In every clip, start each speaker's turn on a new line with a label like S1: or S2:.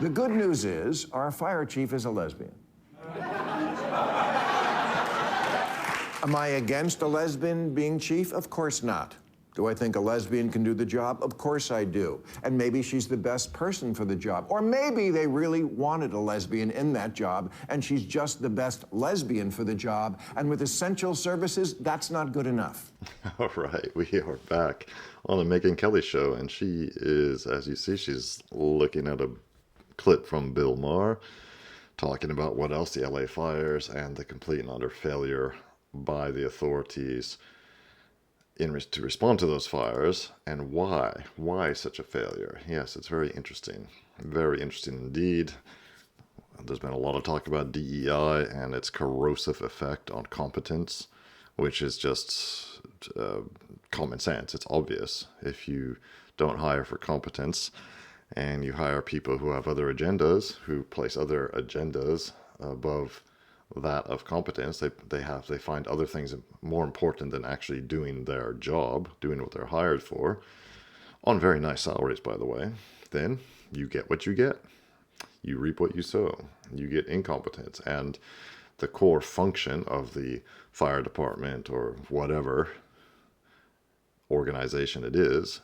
S1: The good news is our fire chief is a lesbian. Am I against a lesbian being chief? Of course not. Do I think a lesbian can do the job? Of course I do. And maybe she's the best person for the job. Or maybe they really wanted a lesbian in that job, and she's just the best lesbian for the job. And with essential services, that's not good enough.
S2: All right, we are back on the Megyn Kelly show, and she is, as you see, she's looking at a clip from Bill Maher talking about what else the LA fires and the complete and utter failure by the authorities to respond to those fires, and why such a failure. Yes, it's very interesting indeed. There's been a lot of talk about DEI and its corrosive effect on competence, which is just common sense. It's obvious. If you don't hire for competence and you hire people who have other agendas, who place other agendas above that of competence, they find other things more important than actually doing their job, doing what they're hired for, on very nice salaries, by the way, then you get what you get. You reap what you sow. You get incompetence. And the core function of the fire department or whatever organization it is,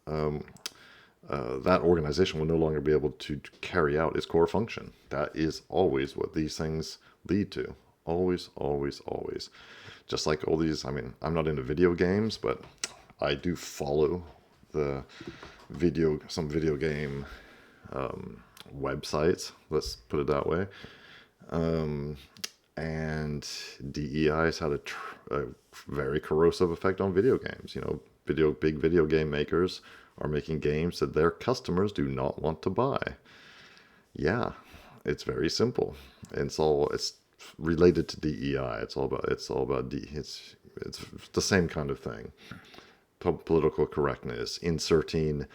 S2: that organization will no longer be able to carry out its core function. That is always what these things lead to. Always, always, always. Just like all these, I mean, I'm not into video games, but I do follow some video game websites, let's put it that way. And DEI has had a very corrosive effect on video games. You know, big video game makers are making games that their customers do not want to buy. Yeah, it's very simple. It's related to DEI. It's the same kind of thing. Political correctness, inserting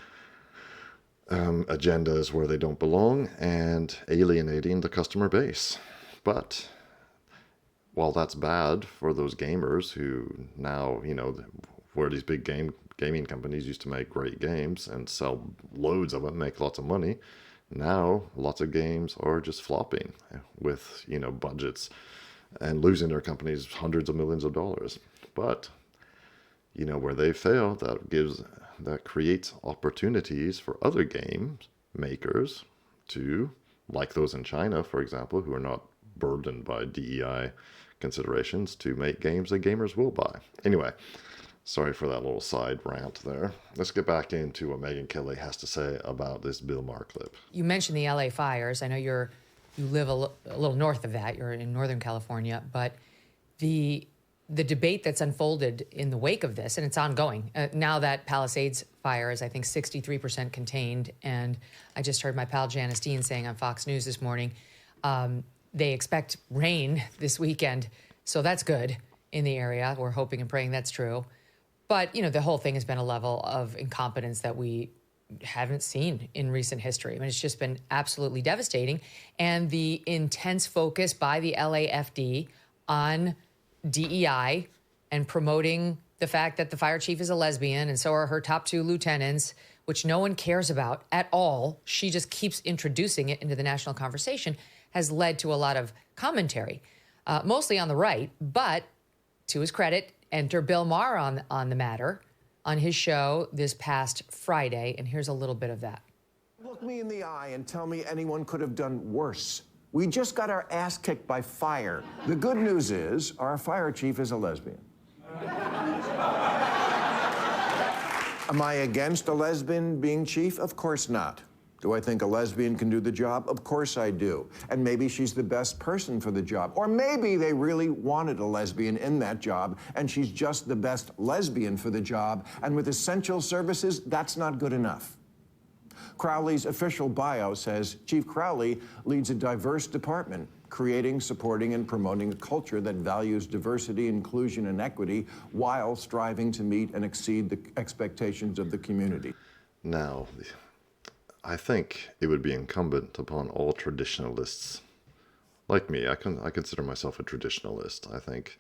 S2: agendas where they don't belong, and alienating the customer base. But while that's bad for those gamers who now, you know, where these big gaming companies used to make great games and sell loads of them, make lots of money, now lots of games are just flopping with, you know, budgets and losing their companies hundreds of millions of dollars. But, you know, where they fail, that creates opportunities for other game makers to, like those in China, for example, who are not burdened by DEI considerations, to make games that gamers will buy. Anyway, sorry for that little side rant there. Let's get back into what Megyn Kelly has to say about this Bill Maher clip.
S3: You mentioned the LA fires. I know you live a little north of that. You're in Northern California, but the debate that's unfolded in the wake of this, and it's ongoing, now that Palisades fire is, I think, 63% contained, and I just heard my pal Janice Dean saying on Fox News this morning, they expect rain this weekend, so that's good in the area. We're hoping and praying that's true. But, you know, the whole thing has been a level of incompetence that we haven't seen in recent history. I mean, it's just been absolutely devastating. And the intense focus by the LAFD on DEI and promoting the fact that the fire chief is a lesbian and so are her top two lieutenants, which no one cares about at all. She just keeps introducing it into the national conversation, has led to a lot of commentary, mostly on the right. But to his credit, enter Bill Maher on the matter on his show this past Friday. And here's a little bit of that.
S1: Look me in the eye and tell me anyone could have done worse. We just got our ass kicked by fire. The good news is our fire chief is a lesbian. Am I against a lesbian being chief? Of course not. Do I think a lesbian can do the job? Of course I do. And maybe she's the best person for the job. Or maybe they really wanted a lesbian in that job, and she's just the best lesbian for the job. And with essential services, that's not good enough. Crowley's official bio says Chief Crowley leads a diverse department, creating, supporting, and promoting a culture that values diversity, inclusion, and equity while striving to meet and exceed the expectations of the community.
S2: Now, I think it would be incumbent upon all traditionalists, like me. I consider myself a traditionalist. I think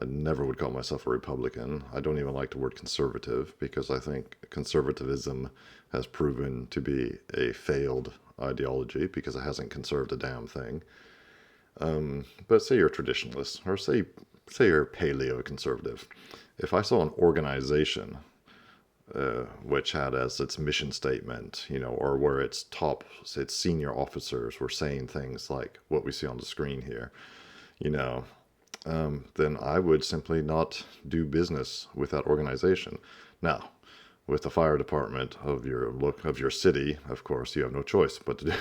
S2: I never would call myself a Republican. I don't even like the word conservative because I think conservatism has proven to be a failed ideology because it hasn't conserved a damn thing. But say you're a traditionalist, or say you're paleo-conservative. If I saw an organization which had as its mission statement, or where its senior officers were saying things like what we see on the screen here, then I would simply not do business with that organization. Now, with the fire department of your city, of course, you have no choice but to do,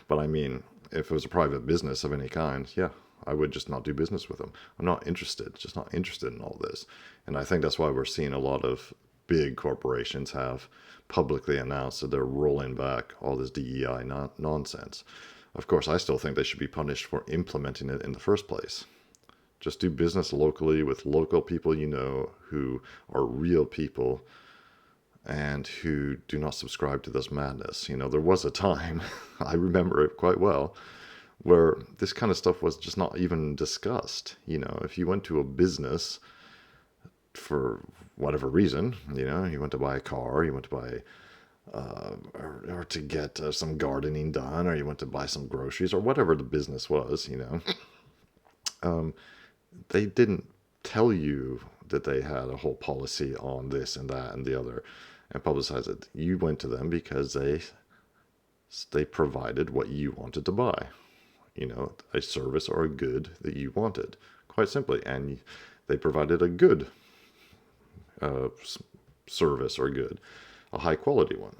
S2: But I mean, if it was a private business of any kind, yeah, I would just not do business with them. I'm not interested, just not interested in all this. And I think that's why we're seeing a lot of big corporations have publicly announced that they're rolling back all this DEI nonsense. Of course, I still think they should be punished for implementing it in the first place. Just do business locally with local people who are real people and who do not subscribe to this madness. There was a time, I remember it quite well, where this kind of stuff was just not even discussed. If you went to a business for whatever reason, you went to buy a car, you went to buy or to get some gardening done, or you went to buy some groceries, or whatever the business was, they didn't tell you that they had a whole policy on this and that and the other and publicize it. You went to them because they provided what you wanted to buy, a service or a good that you wanted, quite simply. And they provided a good service or good, a high quality one.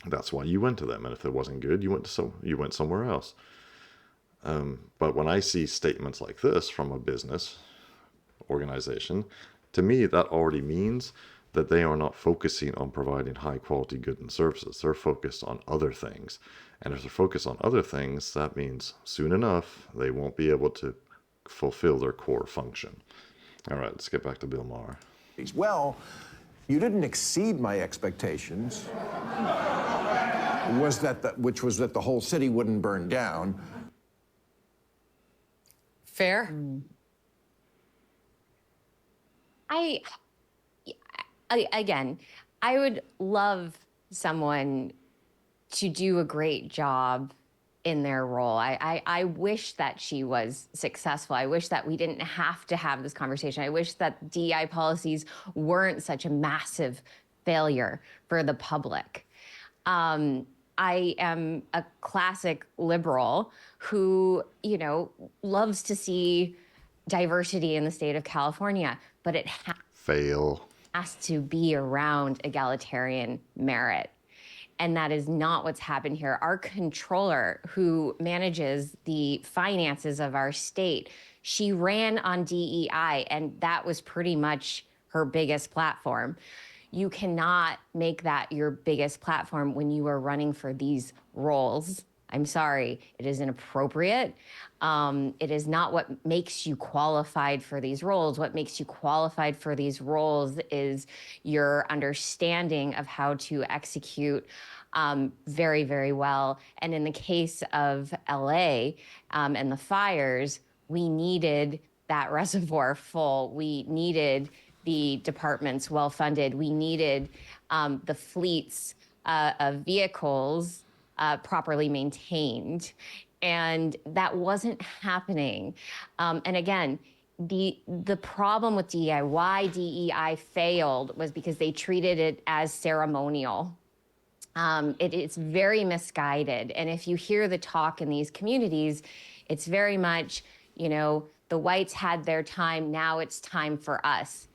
S2: That's why you went to them. And if it wasn't good, you went somewhere else. But when I see statements like this from a business organization, to me, that already means that they are not focusing on providing high quality goods and services. They're focused on other things. And if they're focused on other things, that means soon enough, they won't be able to fulfill their core function. All right, let's get back to Bill Maher.
S1: Well, you didn't exceed my expectations, which was that the whole city wouldn't burn down.
S3: Fair?
S4: Again, I would love someone to do a great job in their role. I wish that she was successful. I wish that we didn't have to have this conversation. I wish that DEI policies weren't such a massive failure for the public. I am a classic liberal who, loves to see diversity in the state of California, but it has to be around egalitarian merit. And that is not what's happened here. Our controller, who manages the finances of our state, she ran on DEI, and that was pretty much her biggest platform. You cannot make that your biggest platform when you are running for these roles. I'm sorry, it is inappropriate. It is not what makes you qualified for these roles. What makes you qualified for these roles is your understanding of how to execute very, very well. And in the case of LA and the fires, we needed that reservoir full. We needed the departments well-funded. We needed the fleets of vehicles properly maintained. And that wasn't happening. And again, the problem with DEI, why DEI failed, was because they treated it as ceremonial. It's very misguided. And if you hear the talk in these communities, it's very much, the whites had their time, now it's time for us.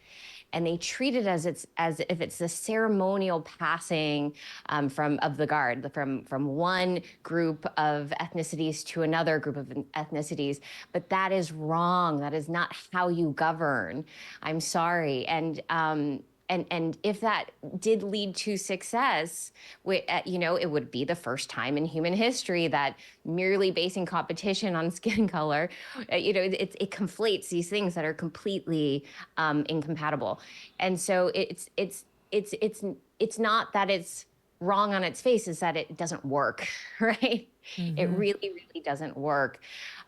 S4: And they treat it as if it's a ceremonial passing of the guard from one group of ethnicities to another group of ethnicities. But that is wrong. That is not how you govern. I'm sorry. And if that did lead to success, it would be the first time in human history that merely basing competition on skin color, it conflates these things that are completely incompatible. And so it's not that it's wrong on its face is that it doesn't work, right? It really, really doesn't work.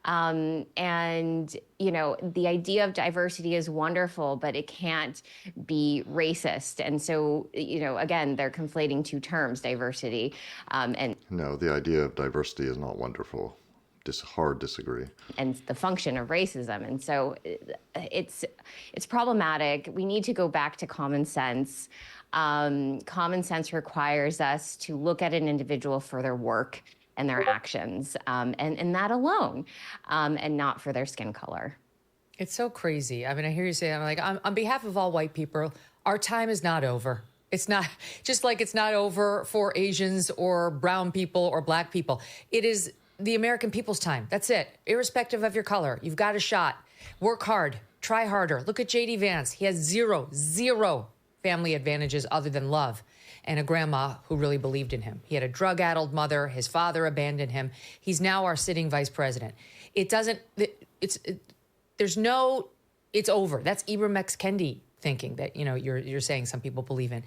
S4: And, you know, the idea of diversity is wonderful, but it can't be racist. And so, you know, again, they're conflating two terms, diversity and
S2: No, the idea of diversity is not wonderful. Hard disagree.
S4: the function of racism. And so it's problematic. We need to go back to common sense. Common sense requires us to look at an individual for their work and their actions, and that alone, and not for their skin color.
S3: It's so crazy. I mean, I hear you say, I'm like, on behalf of all white people, our time is not over. It's not, just like it's not over for Asians or brown people or black people. It is the American people's time. That's it. Irrespective of your color, you've got a shot. Work hard. Try harder. Look at J.D. Vance. He has zero family advantages other than love and a grandma who really believed in him. He had a drug-addled mother. His father abandoned him. He's now our sitting vice president. It's over. That's Ibram X. Kendi thinking that, you know, you're saying some people believe in,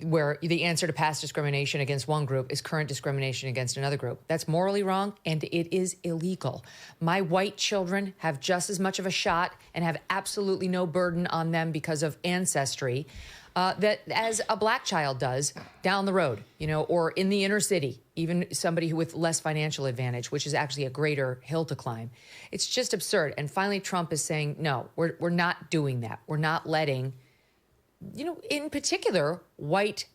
S3: where the answer to past discrimination against one group is current discrimination against another group. That's morally wrong, and it is illegal. My white children have just as much of a shot and have absolutely no burden on them because of ancestry that as a black child does down the road, you know, or in the inner city, even somebody who with less financial advantage, which is actually a greater hill to climb. It's just absurd. And finally, Trump is saying, no, we're not doing that. We're not letting, you know, in particular, white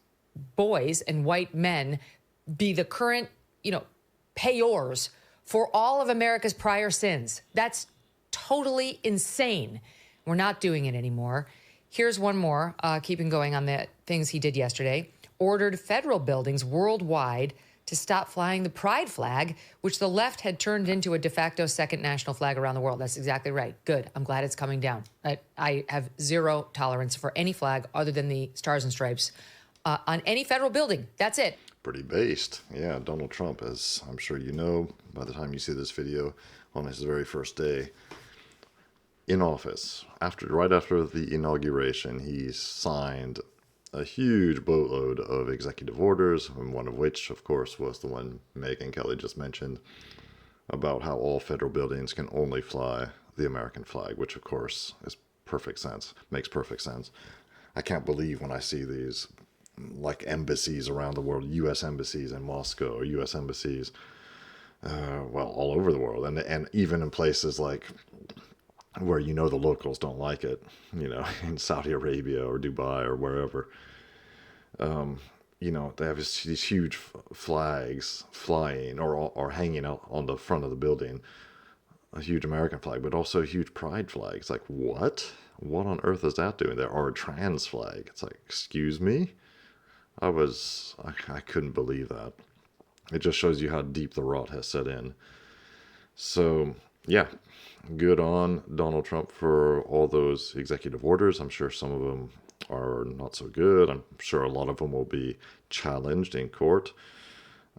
S3: boys and white men be the current, you know, payors for all of America's prior sins. That's totally insane. We're not doing it anymore. Here's one more, keeping going on the things he did yesterday. Ordered federal buildings worldwide to stop flying the pride flag, which the left had turned into a de facto second national flag around the world. That's exactly right. Good. I'm glad it's coming down. I have zero tolerance for any flag other than the Stars and Stripes on any federal building. That's it.
S2: Pretty based. Yeah, Donald Trump, as I'm sure you know by the time you see this video, on his very first day in office, right after the inauguration, he signed a huge boatload of executive orders, and one of which, of course, was the one Megyn Kelly just mentioned, about how all federal buildings can only fly the American flag, which, of course, makes perfect sense. I can't believe when I see these, like, embassies around the world, U.S. embassies in Moscow, or U.S. embassies, all over the world, and even in places like where you know the locals don't like it, you know, in Saudi Arabia or Dubai or wherever. You know, they have these huge flags flying or hanging out on the front of the building, a huge American flag, but also a huge pride flag. It's like, what? What on earth is that doing there? Or a trans flag. It's like, excuse me? I couldn't believe that. It just shows you how deep the rot has set in. So, yeah, good on Donald Trump for all those executive orders. I'm sure some of them are not so good. I'm sure a lot of them will be challenged in court.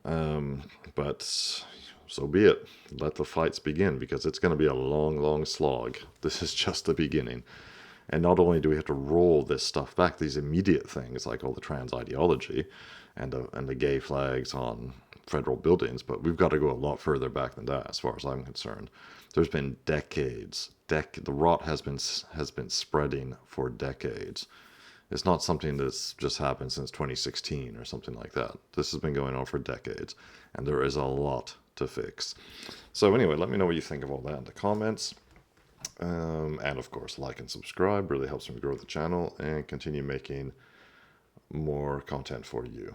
S2: But so be it. Let the fights begin, because it's going to be a long, long slog. This is just the beginning. And not only do we have to roll this stuff back, these immediate things like all the trans ideology and the gay flags on federal buildings, but we've got to go a lot further back than that, as far as I'm concerned. There's been decades. The rot has been spreading for decades. It's not something that's just happened since 2016 or something like that. This has been going on for decades, and there is a lot to fix. So anyway, let me know what you think of all that in the comments. And of course, like and subscribe really helps me grow the channel and continue making more content for you.